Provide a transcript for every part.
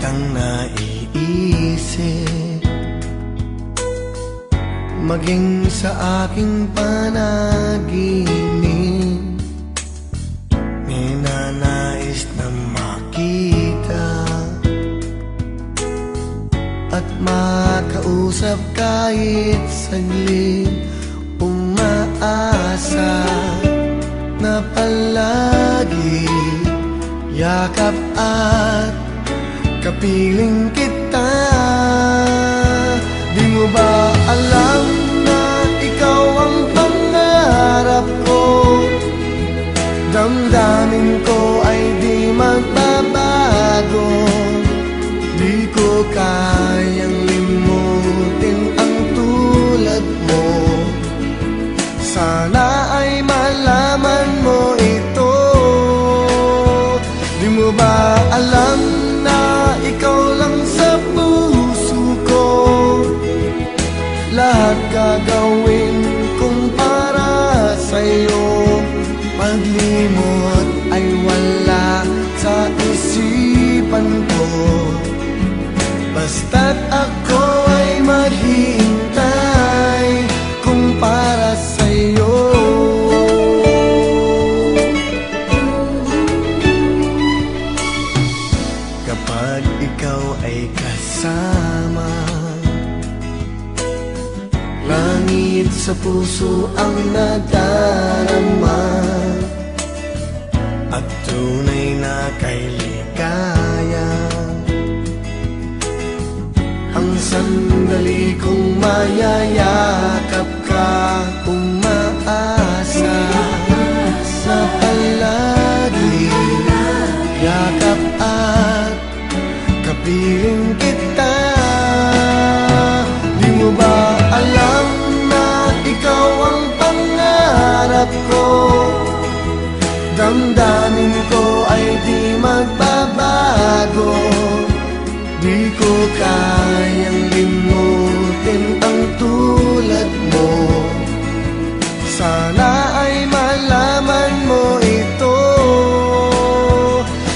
kitang naiisip, maging sa aking panaginip. May nanais na makita at makausap kahit saglit. Umaasa na palagi yakap at kapiling kita. Di mo ba alam na ikaw ang pangarap ko? Damdamin ko ay di magbabago. Di ko kayang limutin ang tulad mo. Sana ay malaman mo ito. Di mo ba alam na ikaw lang sa puso ko? Lahat gagawin kong para sa'yo. Paglimot ay wala sa isipan ko, basta't ako ay maghihintay kung para sa'yo. Kapag ikaw ay kasama, langit sa puso ang nadarama, at tunay na kay ligaya. Ang sandali kong mayayakap ka, umaasa na palagi yakap at kapiling kita. Di mo ba alam na ikaw ang pangarap ko? Damdamin ko ay di magbabago. Di ko kayang limutin ang tulad mo. Sana ay malaman mo ito.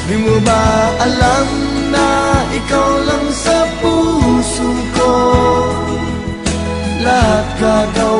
Di mo ba alam na ikaw lang sa puso ko? Lahat gagawin